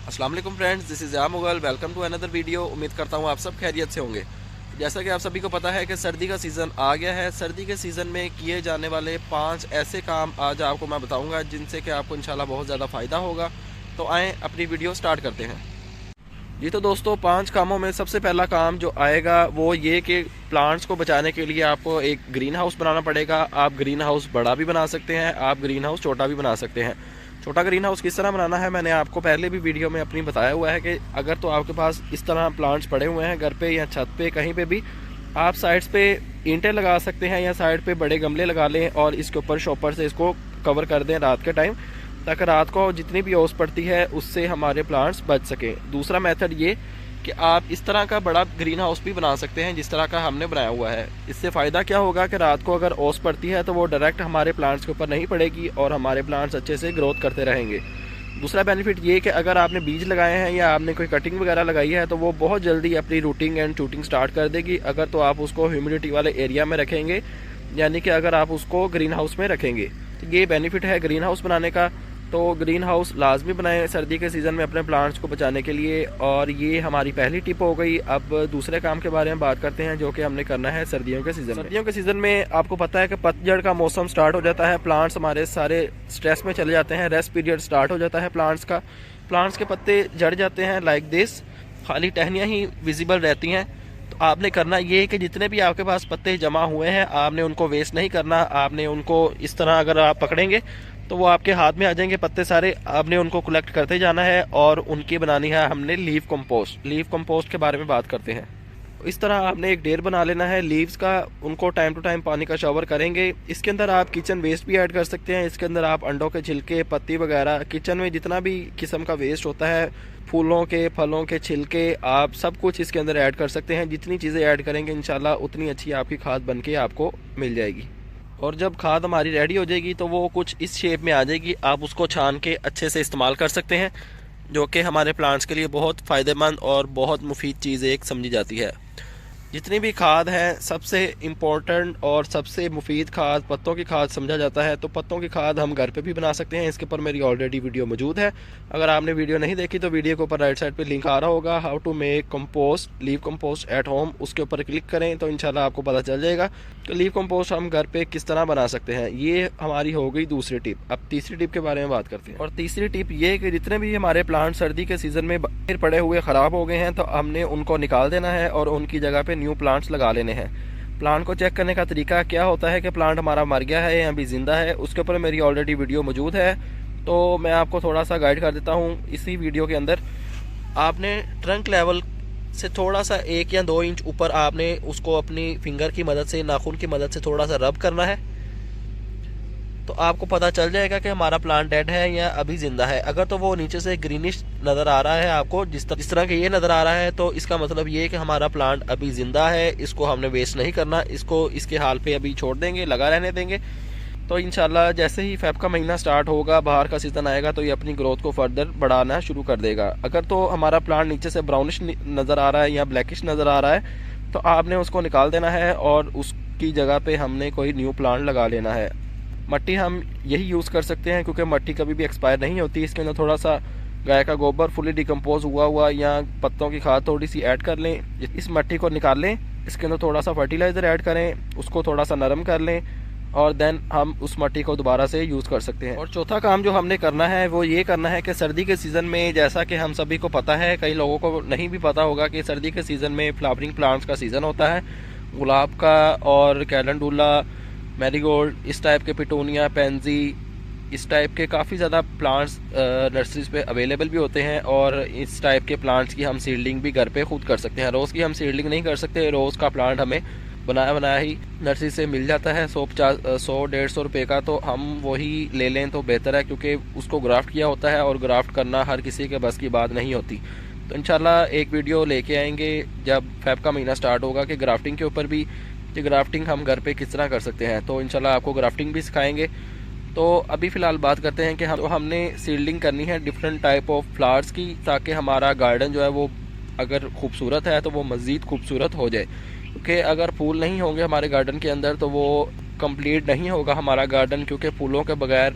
अस्सलाम वालेकुम friends, this is या Mughal. Welcome to another video. उम्मीद करता हूँ आप सब खैरियत से होंगे। जैसा कि आप सभी को पता है कि सर्दी का सीज़न आ गया है। सर्दी के सीज़न में किए जाने वाले 5 ऐसे काम आज आपको मैं बताऊँगा जिनसे कि आपको इंशाल्लाह बहुत ज़्यादा फ़ायदा होगा। तो आएँ अपनी वीडियो स्टार्ट करते हैं। जी तो दोस्तों, 5 कामों में सबसे पहला काम जो आएगा वो ये कि प्लांट्स को बचाने के लिए आपको एक ग्रीन हाउस बनाना पड़ेगा। आप ग्रीन हाउस बड़ा भी बना सकते हैं, आप ग्रीन हाउस छोटा भी बना सकते हैं। छोटा ग्रीन हाउस किस तरह बनाना है मैंने आपको पहले भी वीडियो में अपनी बताया हुआ है कि अगर तो आपके पास इस तरह प्लांट्स पड़े हुए हैं घर पे या छत पे कहीं पे भी, आप साइड्स पे ईंटें लगा सकते हैं या साइड पे बड़े गमले लगा लें और इसके ऊपर शॉपर से इसको कवर कर दें रात के टाइम, ताकि रात को जितनी भी ओस पड़ती है उससे हमारे प्लांट्स बच सकें। दूसरा मेथड ये कि आप इस तरह का बड़ा ग्रीन हाउस भी बना सकते हैं जिस तरह का हमने बनाया हुआ है। इससे फ़ायदा क्या होगा कि रात को अगर ओस पड़ती है तो वो डायरेक्ट हमारे प्लांट्स के ऊपर नहीं पड़ेगी और हमारे प्लांट्स अच्छे से ग्रोथ करते रहेंगे। दूसरा बेनिफिट ये कि अगर आपने बीज लगाए हैं या आपने कोई कटिंग वगैरह लगाई है तो वो बहुत जल्दी अपनी रूटिंग एंड शूटिंग स्टार्ट कर देगी अगर तो आप उसको ह्यूमिडिटी वाले एरिया में रखेंगे, यानी कि अगर आप उसको ग्रीन हाउस में रखेंगे। तो ये बेनिफिट है ग्रीन हाउस बनाने का। तो ग्रीन हाउस लाजमी बनाएं सर्दी के सीज़न में अपने प्लांट्स को बचाने के लिए। और ये हमारी पहली टिप हो गई। अब दूसरे काम के बारे में बात करते हैं जो कि हमने करना है सर्दियों के सीज़न में। सर्दियों के सीज़न में आपको पता है कि पतझड़ का मौसम स्टार्ट हो जाता है, प्लांट्स हमारे सारे स्ट्रेस में चले जाते हैं, रेस्ट पीरियड स्टार्ट हो जाता है प्लांट्स का। प्लांट्स के पत्ते झड़ जाते हैं लाइक दिस, खाली टहनियाँ ही विजिबल रहती हैं। तो आपने करना ये है कि जितने भी आपके पास पत्ते जमा हुए हैं आपने उनको वेस्ट नहीं करना। आपने उनको इस तरह अगर आप पकड़ेंगे तो वो आपके हाथ में आ जाएंगे पत्ते सारे। आपने उनको कलेक्ट करते जाना है और उनकी बनानी है हमने लीफ कंपोस्ट। लीफ कंपोस्ट के बारे में बात करते हैं। इस तरह आपने एक ढेर बना लेना है लीव्स का, उनको टाइम टू टाइम पानी का शावर करेंगे। इसके अंदर आप किचन वेस्ट भी ऐड कर सकते हैं। इसके अंदर आप अंडों के छिलके, पत्ती वगैरह, किचन में जितना भी किस्म का वेस्ट होता है, फूलों के, फलों के छिलके, आप सब कुछ इसके अंदर ऐड कर सकते हैं। जितनी चीज़ें ऐड करेंगे इंशाल्लाह उतनी अच्छी आपकी खाद बन के आपको मिल जाएगी। और जब खाद हमारी रेडी हो जाएगी तो वो कुछ इस शेप में आ जाएगी। आप उसको छान के अच्छे से इस्तेमाल कर सकते हैं, जो कि हमारे प्लांट्स के लिए बहुत फ़ायदेमंद और बहुत मुफीद चीज़ एक समझी जाती है। जितनी भी खाद है सबसे इम्पोर्टेंट और सबसे मुफीद खाद पत्तों की खाद समझा जाता है। तो पत्तों की खाद हम घर पे भी बना सकते हैं। इसके ऊपर मेरी ऑलरेडी वीडियो मौजूद है। अगर आपने वीडियो नहीं देखी तो वीडियो के ऊपर राइट साइड पे लिंक आ रहा होगा, how to make compost, leaf compost at home. उसके ऊपर क्लिक करें तो इंशाल्लाह आपको पता चल जाएगा कि लीव कंपोस्ट हम घर पे किस तरह बना सकते हैं। ये हमारी हो गई दूसरी टिप। अब तीसरी टिप के बारे में बात करते हैं। और तीसरी टिप ये कि जितने भी हमारे प्लांट सर्दी के सीज़न में बाहर पड़े हुए ख़राब हो गए हैं तो हमने उनको निकाल देना है और उनकी जगह पे न्यू प्लांट्स लगा लेने हैं। प्लांट को चेक करने का तरीका क्या होता है कि प्लांट हमारा मर गया है या अभी ज़िंदा है, उसके ऊपर मेरी ऑलरेडी वीडियो मौजूद है। तो मैं आपको थोड़ा सा गाइड कर देता हूँ इसी वीडियो के अंदर। आपने ट्रंक लेवल से थोड़ा सा 1 या 2 इंच ऊपर आपने उसको अपनी फिंगर की मदद से, नाखून की मदद से थोड़ा सा रब करना है। तो आपको पता चल जाएगा कि हमारा प्लांट डेड है या अभी ज़िंदा है। अगर तो वो नीचे से ग्रीनिश नज़र आ रहा है आपको, जिस तरह के ये नज़र आ रहा है, तो इसका मतलब ये है कि हमारा प्लांट अभी ज़िंदा है। इसको हमने वेस्ट नहीं करना, इसको इसके हाल पे अभी छोड़ देंगे, लगा रहने देंगे। तो इंशाल्लाह जैसे ही फेब का महीना स्टार्ट होगा, बाहर का सीज़न आएगा, तो ये अपनी ग्रोथ को फर्दर बढ़ाना शुरू कर देगा। अगर तो हमारा प्लांट नीचे से ब्राउनिश नज़र आ रहा है या ब्लैकिश नज़र आ रहा है तो आपने उसको निकाल देना है और उसकी जगह पे हमने कोई न्यू प्लांट लगा लेना है। मट्टी हम यही यूज़ कर सकते हैं क्योंकि मट्टी कभी भी एक्सपायर नहीं होती। इसके अंदर थोड़ा सा गाय का गोबर फुली डिकम्पोज हुआ या पत्तों की खाद थोड़ी सी ऐड कर लें। इस मट्टी को निकाल लें, इसके अंदर थोड़ा सा फर्टिलाइज़र ऐड करें, उसको थोड़ा सा नरम कर लें और देन हम उस मट्टी को दोबारा से यूज़ कर सकते हैं। और चौथा काम जो हमने करना है वो ये करना है कि सर्दी के सीज़न में, जैसा कि हम सभी को पता है, कई लोगों को नहीं भी पता होगा कि सर्दी के सीज़न में फ्लावरिंग प्लांट्स का सीज़न होता है। गुलाब का और कैलेंडुला, मैरीगोल्ड, इस टाइप के पिटूनिया, पेंजी, इस टाइप के काफ़ी ज़्यादा प्लांट्स नर्सरीज पे अवेलेबल भी होते हैं। और इस टाइप के प्लांट्स की हम सीडलिंग भी घर पे खुद कर सकते हैं। रोज़ की हम सीडलिंग नहीं कर सकते, रोज़ का प्लांट हमें बनाया ही नर्सरी से मिल जाता है 100-150 रुपये का। तो हम वही ले लें तो बेहतर है क्योंकि उसको ग्राफ्ट किया होता है और ग्राफ्ट करना हर किसी के बस की बात नहीं होती। तो इंशाल्लाह एक वीडियो लेके आएंगे जब फेब का महीना स्टार्ट होगा कि ग्राफ्टिंग के ऊपर भी, कि ग्राफ्टिंग हम घर पे किस तरह कर सकते हैं। तो इंशाल्लाह आपको ग्राफ्टिंग भी सिखाएंगे। तो अभी फ़िलहाल बात करते हैं कि हमने सीडलिंग करनी है डिफरेंट टाइप ऑफ फ्लावर्स की, ताकि हमारा गार्डन जो है वो अगर खूबसूरत है तो वो मज़ीद खूबसूरत हो जाए। क्योंकि अगर फूल नहीं होंगे हमारे गार्डन के अंदर तो वो कंप्लीट नहीं होगा हमारा गार्डन, क्योंकि फूलों के बगैर